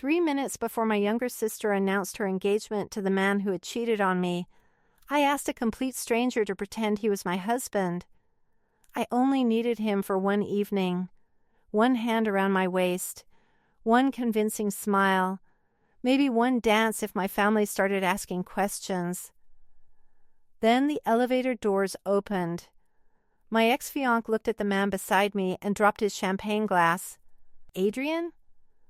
3 minutes before my younger sister announced her engagement to the man who had cheated on me, I asked a complete stranger to pretend he was my husband. I only needed him for one evening, one hand around my waist, one convincing smile, maybe one dance if my family started asking questions. Then the elevator doors opened. My ex-fiancé looked at the man beside me and dropped his champagne glass. "Adrian?"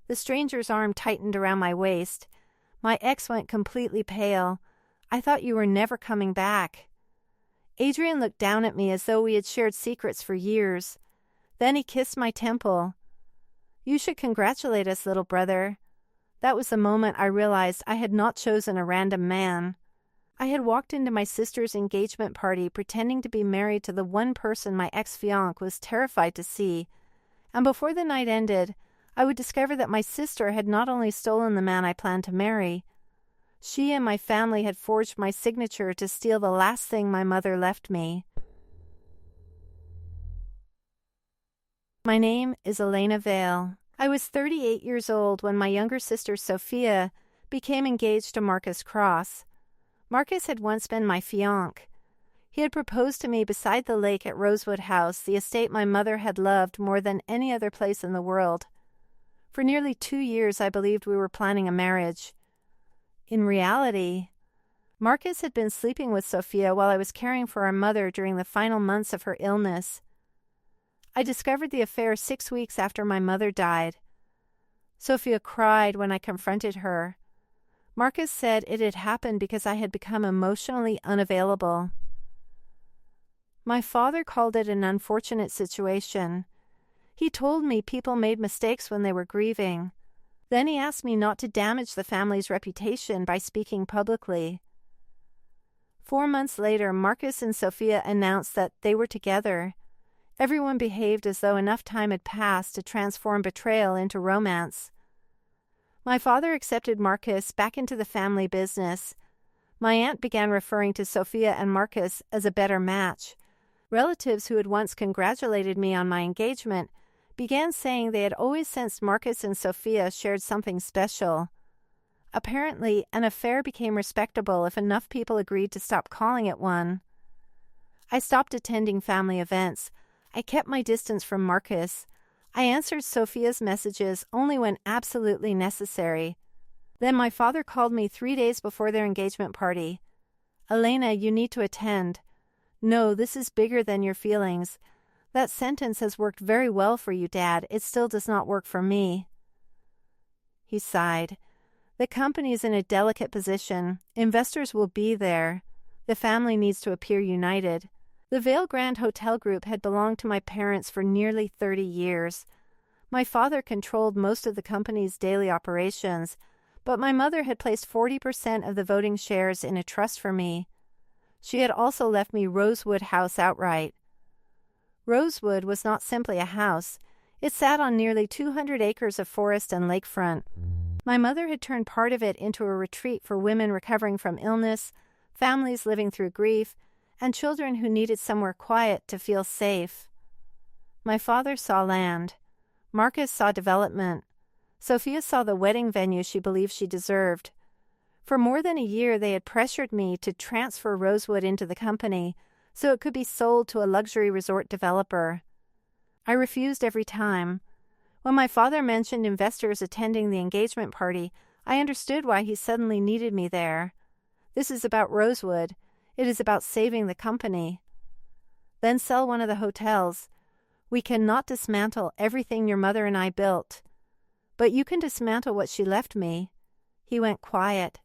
The stranger's arm tightened around my waist. My ex went completely pale. "I thought you were never coming back." Adrian looked down at me as though we had shared secrets for years. Then he kissed my temple. "You should congratulate us, little brother." That was the moment I realized I had not chosen a random man. I had walked into my sister's engagement party pretending to be married to the one person my ex-fiancé was terrified to see, and before the night ended, I would discover that my sister had not only stolen the man I planned to marry, she and my family had forged my signature to steal the last thing my mother left me. My name is Elena Vale. I was 38 years old when my younger sister Sophia became engaged to Marcus Cross. Marcus had once been my fiancé. He had proposed to me beside the lake at Rosewood House, the estate my mother had loved more than any other place in the world. For nearly 2 years I believed we were planning a marriage. In reality, Marcus had been sleeping with Sophia while I was caring for our mother during the final months of her illness. I discovered the affair 6 weeks after my mother died. Sophia cried when I confronted her. Marcus said it had happened because I had become emotionally unavailable. My father called it an unfortunate situation. He told me people made mistakes when they were grieving. Then he asked me not to damage the family's reputation by speaking publicly. 4 months later, Marcus and Sophia announced that they were together. Everyone behaved as though enough time had passed to transform betrayal into romance. My father accepted Marcus back into the family business. My aunt began referring to Sophia and Marcus as a better match. Relatives who had once congratulated me on my engagement began saying they had always sensed Marcus and Sophia shared something special. Apparently, an affair became respectable if enough people agreed to stop calling it one. I stopped attending family events. I kept my distance from Marcus. I answered Sophia's messages only when absolutely necessary. Then my father called me 3 days before their engagement party. "Elena, you need to attend. No, this is bigger than your feelings. That sentence has worked very well for you, Dad. It still does not work for me." He sighed. "The company is in a delicate position. Investors will be there. The family needs to appear united." The Vale Grand Hotel Group had belonged to my parents for nearly 30 years. My father controlled most of the company's daily operations, but my mother had placed 40% of the voting shares in a trust for me. She had also left me Rosewood House outright. Rosewood was not simply a house. It sat on nearly 200 acres of forest and lakefront. My mother had turned part of it into a retreat for women recovering from illness, families living through grief, and children who needed somewhere quiet to feel safe. My father saw land. Marcus saw development. Sophia saw the wedding venue she believed she deserved. For more than a year, they had pressured me to transfer Rosewood into the company so it could be sold to a luxury resort developer. I refused every time. When my father mentioned investors attending the engagement party, I understood why he suddenly needed me there. This is about Rosewood. It is about saving the company. Then sell one of the hotels. We cannot dismantle everything your mother and I built. But you can dismantle what she left me. He went quiet.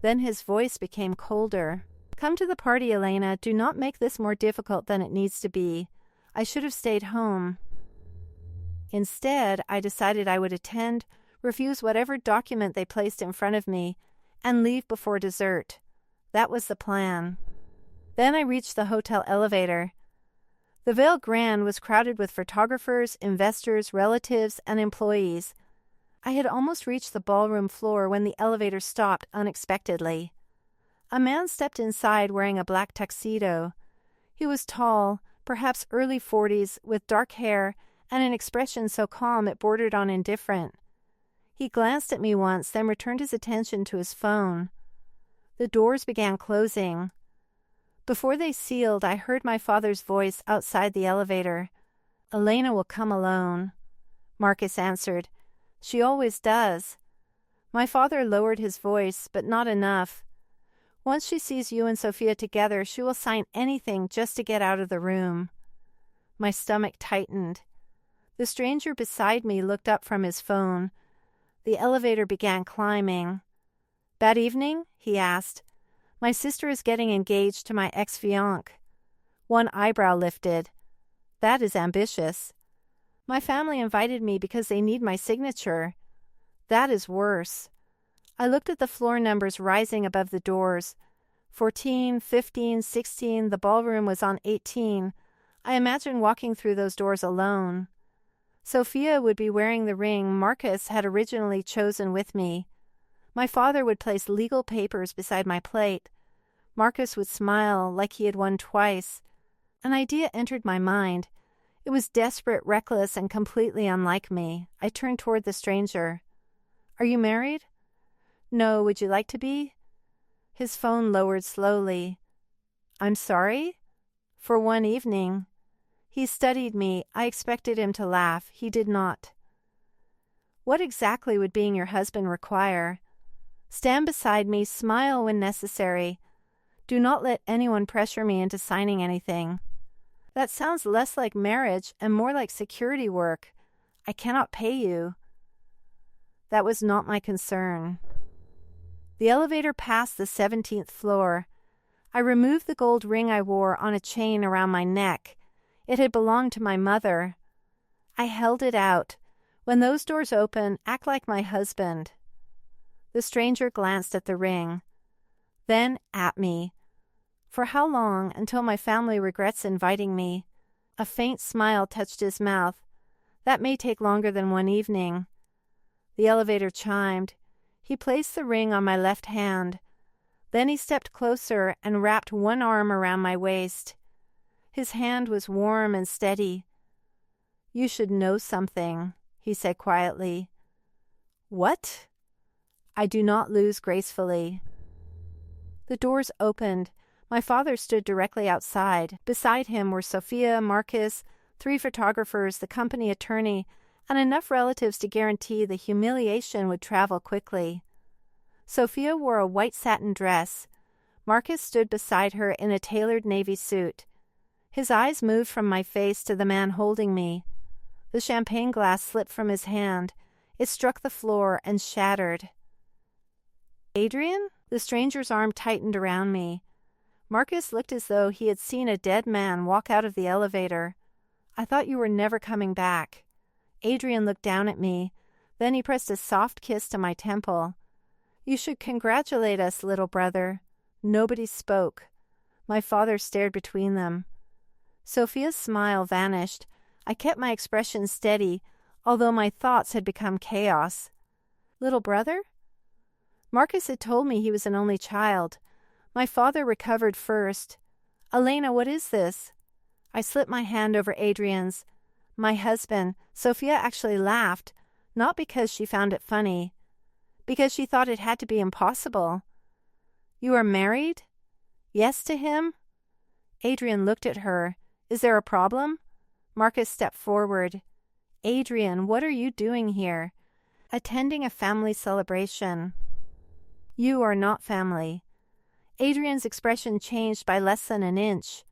Then his voice became colder. "Come to the party, Elena. Do not make this more difficult than it needs to be. I should have stayed home." Instead, I decided I would attend, refuse whatever document they placed in front of me, and leave before dessert. That was the plan. Then I reached the hotel elevator. The Vale Grand was crowded with photographers, investors, relatives, and employees. I had almost reached the ballroom floor when the elevator stopped unexpectedly. A man stepped inside wearing a black tuxedo. He was tall, perhaps early 40s, with dark hair and an expression so calm it bordered on indifferent. He glanced at me once, then returned his attention to his phone. The doors began closing. Before they sealed, I heard my father's voice outside the elevator. "Elena will come alone." Marcus answered. "She always does." My father lowered his voice, but not enough. "Once she sees you and Sophia together, she will sign anything just to get out of the room." My stomach tightened. The stranger beside me looked up from his phone. The elevator began climbing. "Bad evening?" he asked. "My sister is getting engaged to my ex-fiancé." One eyebrow lifted. "That is ambitious." "My family invited me because they need my signature." "That is worse." I looked at the floor numbers rising above the doors. 14, 15, 16, the ballroom was on 18. I imagined walking through those doors alone. Sophia would be wearing the ring Marcus had originally chosen with me. My father would place legal papers beside my plate. Marcus would smile like he had won twice. An idea entered my mind. It was desperate, reckless, and completely unlike me. I turned toward the stranger. "Are you married?" "No, would you like to be?" His phone lowered slowly. "I'm sorry?" "For one evening." He studied me. I expected him to laugh. He did not. "What exactly would being your husband require?" "Stand beside me, smile when necessary. Do not let anyone pressure me into signing anything." "That sounds less like marriage and more like security work. I cannot pay you." That was not my concern. The elevator passed the 17th floor. I removed the gold ring I wore on a chain around my neck. It had belonged to my mother. I held it out. "When those doors open, act like my husband." The stranger glanced at the ring. Then at me. "For how long, until my family regrets inviting me?" A faint smile touched his mouth. "That may take longer than one evening." The elevator chimed. He placed the ring on my left hand. Then he stepped closer and wrapped one arm around my waist. His hand was warm and steady. "You should know something," he said quietly. "What?" "I do not lose gracefully." The doors opened. My father stood directly outside. Beside him were Sophia, Marcus, 3 photographers, the company attorney, and enough relatives to guarantee the humiliation would travel quickly. Sophia wore a white satin dress. Marcus stood beside her in a tailored navy suit. His eyes moved from my face to the man holding me. The champagne glass slipped from his hand. It struck the floor and shattered. "Adrian?" The stranger's arm tightened around me. Marcus looked as though he had seen a dead man walk out of the elevator. "I thought you were never coming back." Adrian looked down at me. Then he pressed a soft kiss to my temple. "You should congratulate us, little brother." Nobody spoke. My father stared between them. Sophia's smile vanished. I kept my expression steady, although my thoughts had become chaos. "Little brother?" Marcus had told me he was an only child. My father recovered first. "Elena, what is this?" I slipped my hand over Adrian's. "My husband." Sophia actually laughed, not because she found it funny, because she thought it had to be impossible. "You are married?" "Yes to him?" Adrian looked at her. "Is there a problem?" Marcus stepped forward. "Adrian, what are you doing here?" "Attending a family celebration." "You are not family." Adrian's expression changed by less than an inch.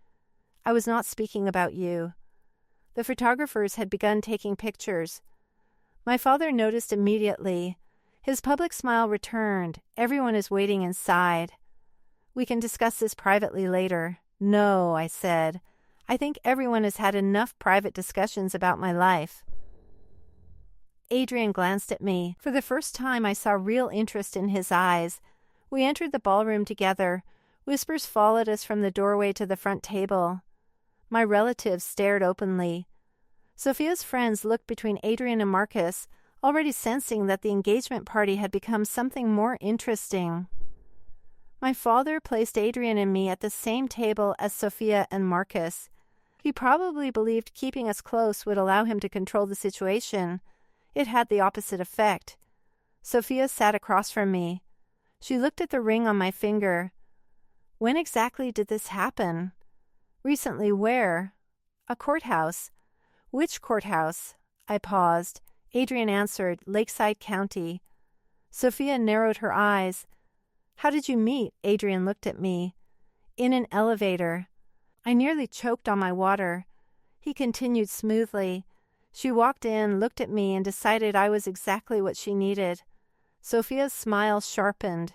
"I was not speaking about you." The photographers had begun taking pictures. My father noticed immediately. His public smile returned. "Everyone is waiting inside." "We can discuss this privately later." "No," I said. "I think everyone has had enough private discussions about my life." Adrian glanced at me. For the first time I saw real interest in his eyes. We entered the ballroom together. Whispers followed us from the doorway to the front table. My relatives stared openly. Sophia's friends looked between Adrian and Marcus, already sensing that the engagement party had become something more interesting. My father placed Adrian and me at the same table as Sophia and Marcus. He probably believed keeping us close would allow him to control the situation. It had the opposite effect. Sophia sat across from me. She looked at the ring on my finger. When exactly did this happen? Recently where? A courthouse. Which courthouse? I paused. Adrian answered, Lakeside County. Sophia narrowed her eyes. How did you meet? Adrian looked at me. In an elevator. I nearly choked on my water. He continued smoothly. She walked in, looked at me, and decided I was exactly what she needed. Sophia's smile sharpened.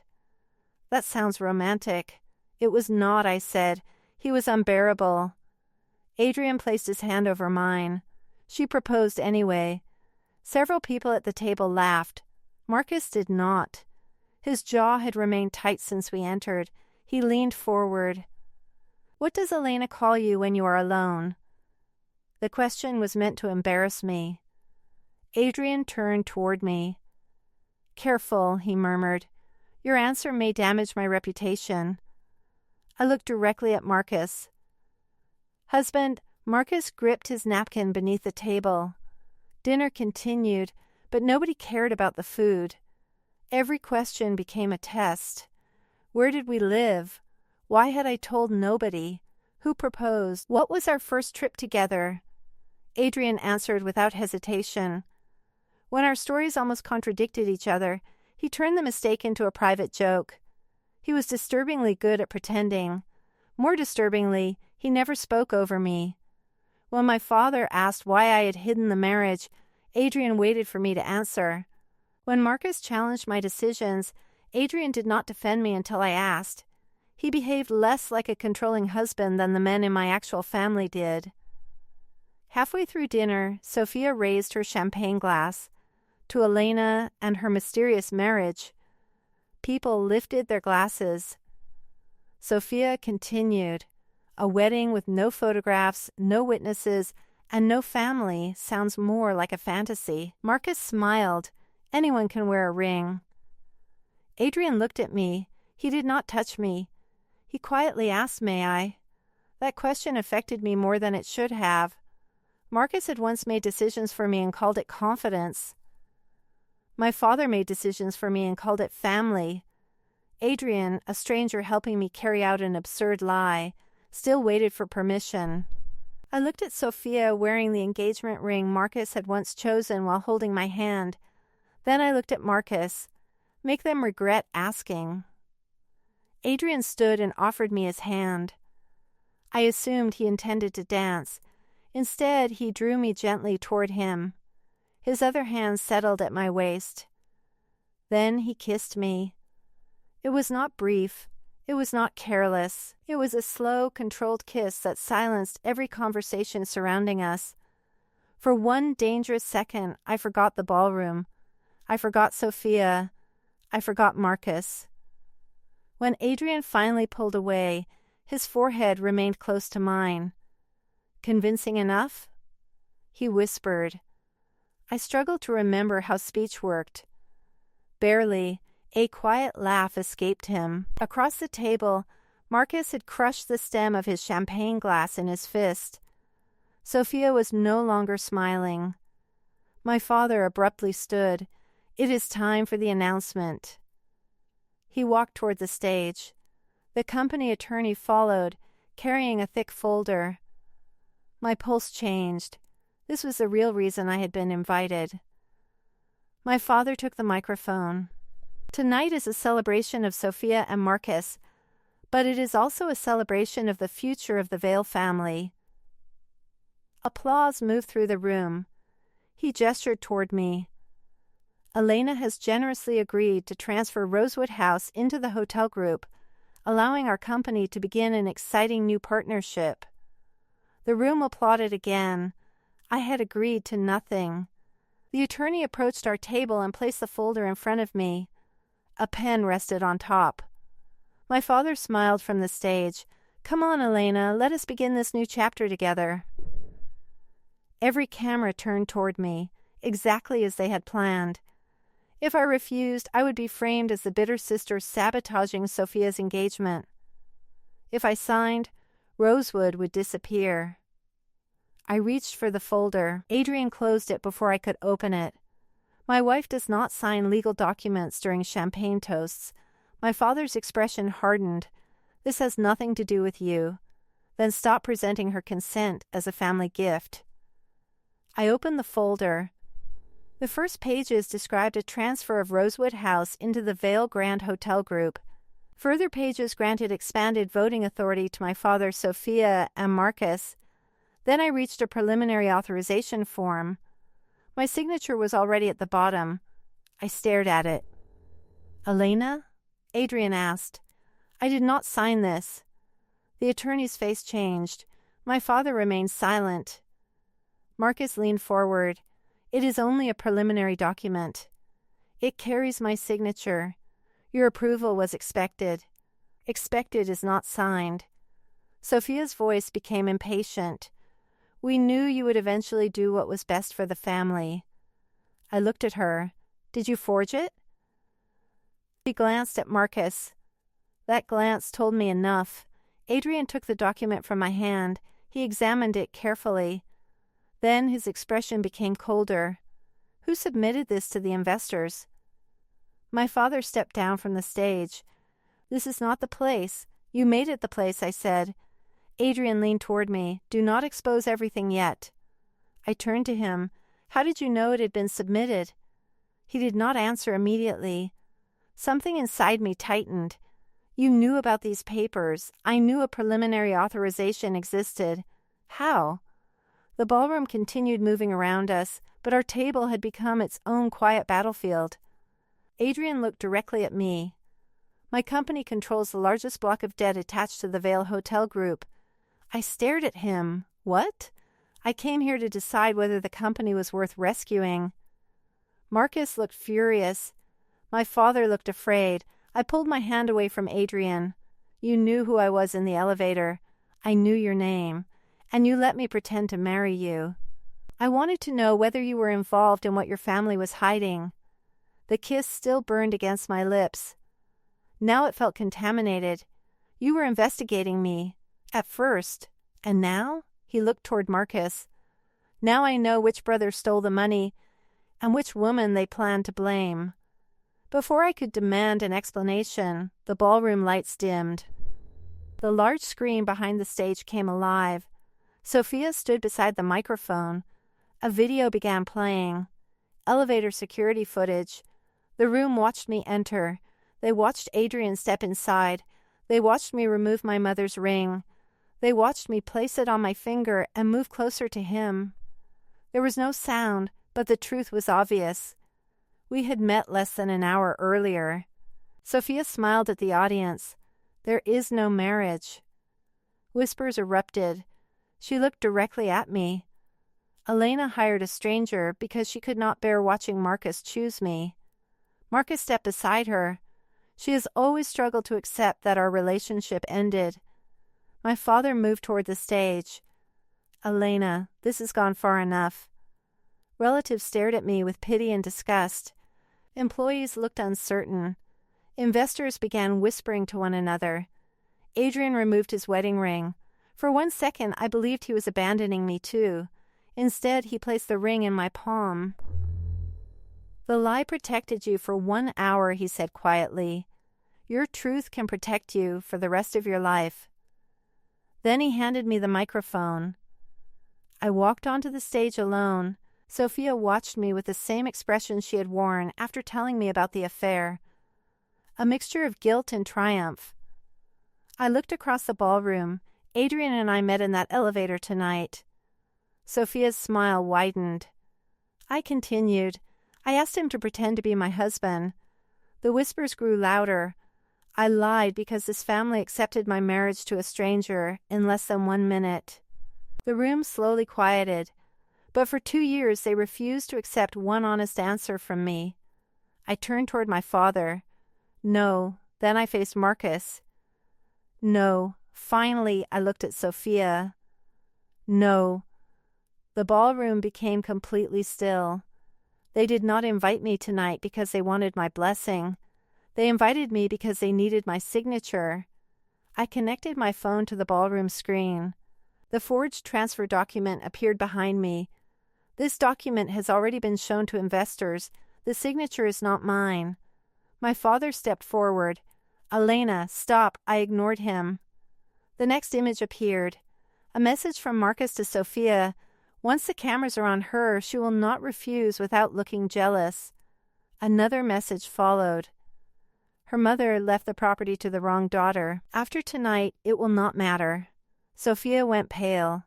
That sounds romantic. It was not, I said. He was unbearable. Adrian placed his hand over mine. She proposed anyway. Several people at the table laughed. Marcus did not. His jaw had remained tight since we entered. He leaned forward. What does Elena call you when you are alone? The question was meant to embarrass me. Adrian turned toward me. Careful, he murmured. Your answer may damage my reputation. I looked directly at Marcus. Husband, Marcus gripped his napkin beneath the table. Dinner continued, but nobody cared about the food. Every question became a test. Where did we live? Why had I told nobody? Who proposed? What was our first trip together? Adrian answered without hesitation. When our stories almost contradicted each other, he turned the mistake into a private joke. He was disturbingly good at pretending. More disturbingly, he never spoke over me. When my father asked why I had hidden the marriage, Adrian waited for me to answer. When Marcus challenged my decisions, Adrian did not defend me until I asked. He behaved less like a controlling husband than the men in my actual family did. Halfway through dinner, Sophia raised her champagne glass. To Elena and her mysterious marriage. People lifted their glasses. Sophia continued. A wedding with no photographs, no witnesses, and no family sounds more like a fantasy. Marcus smiled. Anyone can wear a ring. Adrian looked at me. He did not touch me. He quietly asked, may I? That question affected me more than it should have. Marcus had once made decisions for me and called it confidence. My father made decisions for me and called it family. Adrian, a stranger helping me carry out an absurd lie, still waited for permission. I looked at Sophia wearing the engagement ring Marcus had once chosen while holding my hand. Then I looked at Marcus. Make them regret asking. Adrian stood and offered me his hand. I assumed he intended to dance. Instead, he drew me gently toward him. His other hand settled at my waist. Then he kissed me. It was not brief. It was not careless. It was a slow, controlled kiss that silenced every conversation surrounding us. For one dangerous second, I forgot the ballroom. I forgot Sophia. I forgot Marcus. When Adrian finally pulled away, his forehead remained close to mine. Convincing enough? He whispered. I struggled to remember how speech worked. Barely, a quiet laugh escaped him. Across the table, Marcus had crushed the stem of his champagne glass in his fist. Sophia was no longer smiling. My father abruptly stood. It is time for the announcement. He walked toward the stage. The company attorney followed, carrying a thick folder. My pulse changed. This was the real reason I had been invited. My father took the microphone. Tonight is a celebration of Sophia and Marcus, but it is also a celebration of the future of the Vale family. Applause moved through the room. He gestured toward me. Elena has generously agreed to transfer Rosewood House into the hotel group, allowing our company to begin an exciting new partnership. The room applauded again. I had agreed to nothing. The attorney approached our table and placed the folder in front of me. A pen rested on top. My father smiled from the stage. Come on, Elena, let us begin this new chapter together. Every camera turned toward me, exactly as they had planned. If I refused, I would be framed as the bitter sister sabotaging Sophia's engagement. If I signed, Rosewood would disappear. I reached for the folder. Adrian closed it before I could open it. My wife does not sign legal documents during champagne toasts. My father's expression hardened. This has nothing to do with you. Then stop presenting her consent as a family gift. I opened the folder. The first pages described a transfer of Rosewood House into the Vale Grand Hotel Group. Further pages granted expanded voting authority to my father Sophia and Marcus. Then I reached a preliminary authorization form. My signature was already at the bottom. I stared at it. "Elena?" Adrian asked. "I did not sign this." The attorney's face changed. My father remained silent. Marcus leaned forward. "It is only a preliminary document. It carries my signature. Your approval was expected. Expected is not signed." Sophia's voice became impatient. "We knew you would eventually do what was best for the family." I looked at her. "Did you forge it?" She glanced at Marcus. That glance told me enough. Adrian took the document from my hand. He examined it carefully. Then his expression became colder. "Who submitted this to the investors?" My father stepped down from the stage. "This is not the place. You made it the place," I said. Adrian leaned toward me. "Do not expose everything yet." I turned to him. "How did you know it had been submitted?" He did not answer immediately. Something inside me tightened. "You knew about these papers. I knew a preliminary authorization existed. How?" The ballroom continued moving around us, but our table had become its own quiet battlefield. Adrian looked directly at me. "My company controls the largest block of debt attached to the Vale Hotel Group." I stared at him. "What?" "I came here to decide whether the company was worth rescuing." Marcus looked furious. My father looked afraid. I pulled my hand away from Adrian. "You knew who I was in the elevator. I knew your name. And you let me pretend to marry you. I wanted to know whether you were involved in what your family was hiding." The kiss still burned against my lips. Now it felt contaminated. "You were investigating me. At first. And now?" He looked toward Marcus. "Now I know which brother stole the money and which woman they planned to blame." Before I could demand an explanation, the ballroom lights dimmed. The large screen behind the stage came alive. Sophia stood beside the microphone. A video began playing. Elevator security footage. The room watched me enter. They watched Adrian step inside. They watched me remove my mother's ring. They watched me place it on my finger and move closer to him. There was no sound, but the truth was obvious. We had met less than an hour earlier. Sophia smiled at the audience. "There is no marriage." Whispers erupted. She looked directly at me. Elena hired a stranger because she could not bear watching Marcus choose me. Marcus stepped beside her. She has always struggled to accept that our relationship ended. My father moved toward the stage. "Elena, this has gone far enough." Relatives stared at me with pity and disgust. Employees looked uncertain. Investors began whispering to one another. Adrian removed his wedding ring. For 1 second, I believed he was abandoning me too. Instead, he placed the ring in my palm. "The lie protected you for 1 hour," he said quietly. "Your truth can protect you for the rest of your life." Then he handed me the microphone. I walked onto the stage alone. Sophia watched me with the same expression she had worn after telling me about the affair. A mixture of guilt and triumph. I looked across the ballroom. Adrian and I met in that elevator tonight. Sophia's smile widened. I continued. I asked him to pretend to be my husband. The whispers grew louder. I lied because this family accepted my marriage to a stranger in less than 1 minute. The room slowly quieted, but for 2 years they refused to accept one honest answer from me. I turned toward my father. No. Then I faced Marcus. No. Finally, I looked at Sophia. No. The ballroom became completely still. They did not invite me tonight because they wanted my blessing. They invited me because they needed my signature. I connected my phone to the ballroom screen. The forged transfer document appeared behind me. This document has already been shown to investors. The signature is not mine. My father stepped forward. Elena, stop. I ignored him. The next image appeared. A message from Marcus to Sophia. Once the cameras are on her, she will not refuse without looking jealous. Another message followed. Her mother left the property to the wrong daughter. After tonight, it will not matter. Sophia went pale.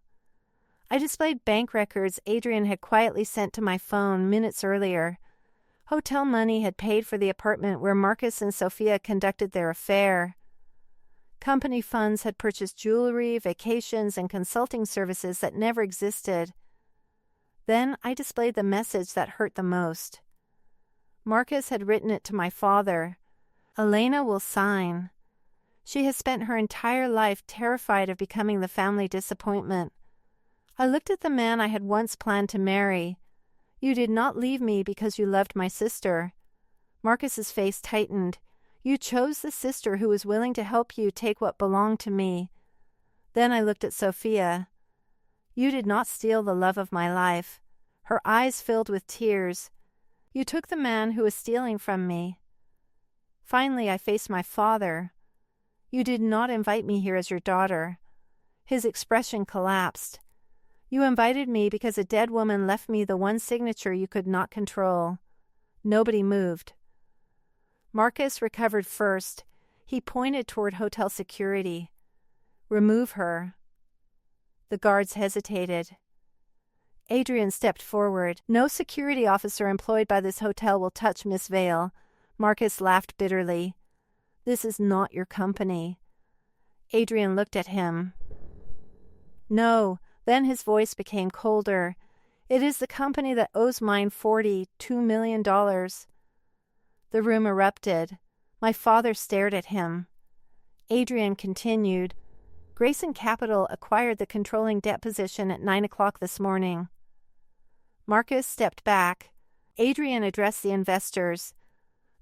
I displayed bank records Adrian had quietly sent to my phone minutes earlier. Hotel money had paid for the apartment where Marcus and Sophia conducted their affair. Company funds had purchased jewelry, vacations, and consulting services that never existed. Then I displayed the message that hurt the most. Marcus had written it to my father. Elena will sign. She has spent her entire life terrified of becoming the family disappointment. I looked at the man I had once planned to marry. You did not leave me because you loved my sister. Marcus's face tightened. You chose the sister who was willing to help you take what belonged to me. Then I looked at Sophia. You did not steal the love of my life. Her eyes filled with tears. You took the man who was stealing from me. Finally, I faced my father. You did not invite me here as your daughter. His expression collapsed. You invited me because a dead woman left me the one signature you could not control. Nobody moved. Marcus recovered first. He pointed toward hotel security. Remove her. The guards hesitated. Adrian stepped forward. No security officer employed by this hotel will touch Miss Vale. Marcus laughed bitterly. This is not your company. Adrian looked at him. No. Then his voice became colder. It is the company that owes mine $42 million. The room erupted. My father stared at him. Adrian continued. Grayson Capital acquired the controlling debt position at 9 o'clock this morning. Marcus stepped back. Adrian addressed the investors.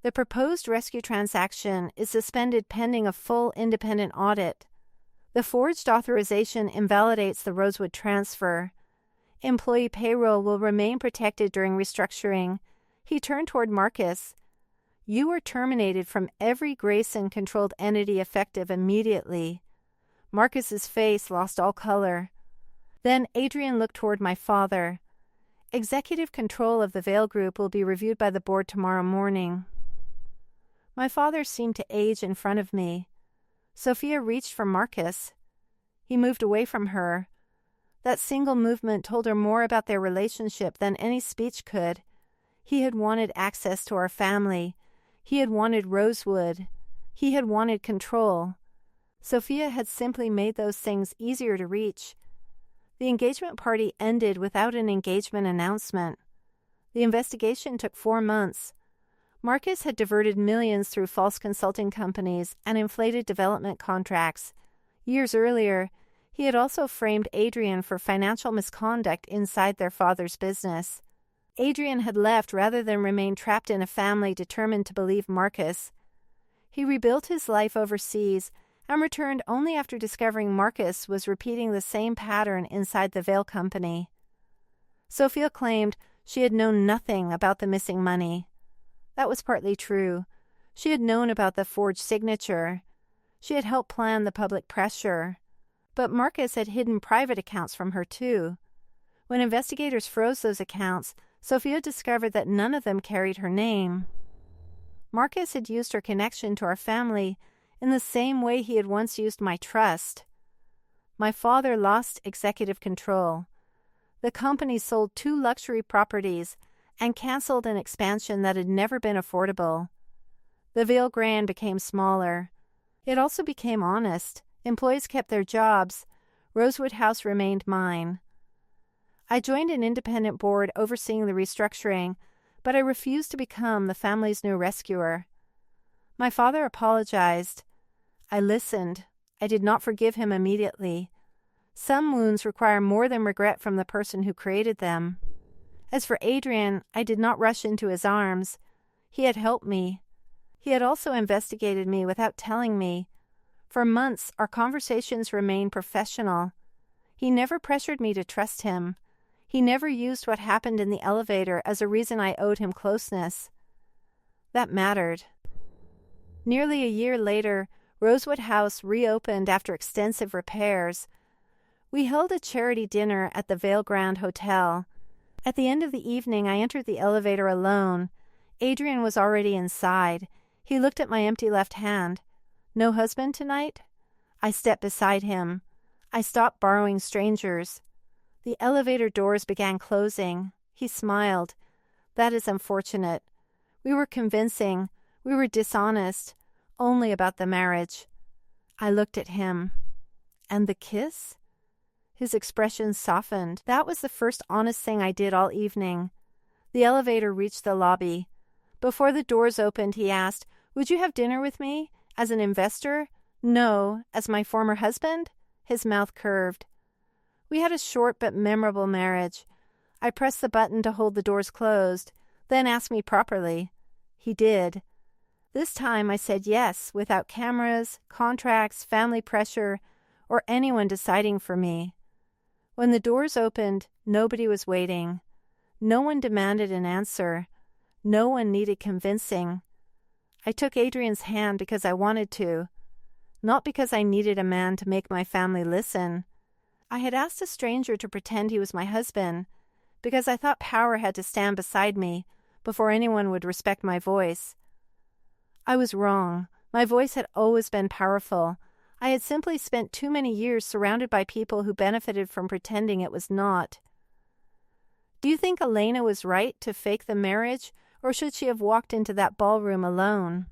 The proposed rescue transaction is suspended pending a full independent audit. The forged authorization invalidates the Rosewood transfer. Employee payroll will remain protected during restructuring. He turned toward Marcus. You were terminated from every Grayson-controlled entity effective immediately. Marcus's face lost all color. Then Adrian looked toward my father. Executive control of the Vale Group will be reviewed by the board tomorrow morning. My father seemed to age in front of me. Sophia reached for Marcus. He moved away from her. That single movement told her more about their relationship than any speech could. He had wanted access to our family. He had wanted Rosewood. He had wanted control. Sophia had simply made those things easier to reach. The engagement party ended without an engagement announcement. The investigation took 4 months. Marcus had diverted millions through false consulting companies and inflated development contracts. Years earlier, he had also framed Adrian for financial misconduct inside their father's business. Adrian had left rather than remain trapped in a family determined to believe Marcus. He rebuilt his life overseas and returned only after discovering Marcus was repeating the same pattern inside the Vale Company. Sophia claimed she had known nothing about the missing money. That was partly true. She had known about the forged signature. She had helped plan the public pressure. But Marcus had hidden private accounts from her, too. When investigators froze those accounts, Sophia discovered that none of them carried her name. Marcus had used her connection to our family in the same way he had once used my trust. My father lost executive control. The company sold 2 luxury properties and canceled an expansion that had never been affordable. The Vale Grand became smaller. It also became honest. Employees kept their jobs. Rosewood House remained mine. I joined an independent board overseeing the restructuring, but I refused to become the family's new rescuer. My father apologized. I listened. I did not forgive him immediately. Some wounds require more than regret from the person who created them. As for Adrian, I did not rush into his arms. He had helped me. He had also investigated me without telling me. For months, our conversations remained professional. He never pressured me to trust him. He never used what happened in the elevator as a reason I owed him closeness. That mattered. Nearly a year later, Rosewood House reopened after extensive repairs. We held a charity dinner at the Vale Grand Hotel. At the end of the evening, I entered the elevator alone. Adrian was already inside. He looked at my empty left hand. "No husband tonight?" I stepped beside him. I stopped borrowing strangers. The elevator doors began closing. He smiled. "That is unfortunate. We were convincing. We were dishonest. Only about the marriage." I looked at him. "And the kiss?" His expression softened. That was the first honest thing I did all evening. The elevator reached the lobby. Before the doors opened, he asked, "Would you have dinner with me? As an investor? No, as my former husband?" His mouth curved. We had a short but memorable marriage. I pressed the button to hold the doors closed, then asked me properly. He did. This time I said yes, without cameras, contracts, family pressure, or anyone deciding for me. When the doors opened, nobody was waiting. No one demanded an answer. No one needed convincing. I took Adrian's hand because I wanted to, not because I needed a man to make my family listen. I had asked a stranger to pretend he was my husband because I thought power had to stand beside me before anyone would respect my voice. I was wrong. My voice had always been powerful. I had simply spent too many years surrounded by people who benefited from pretending it was not. Do you think Elena was right to fake the marriage, or should she have walked into that ballroom alone?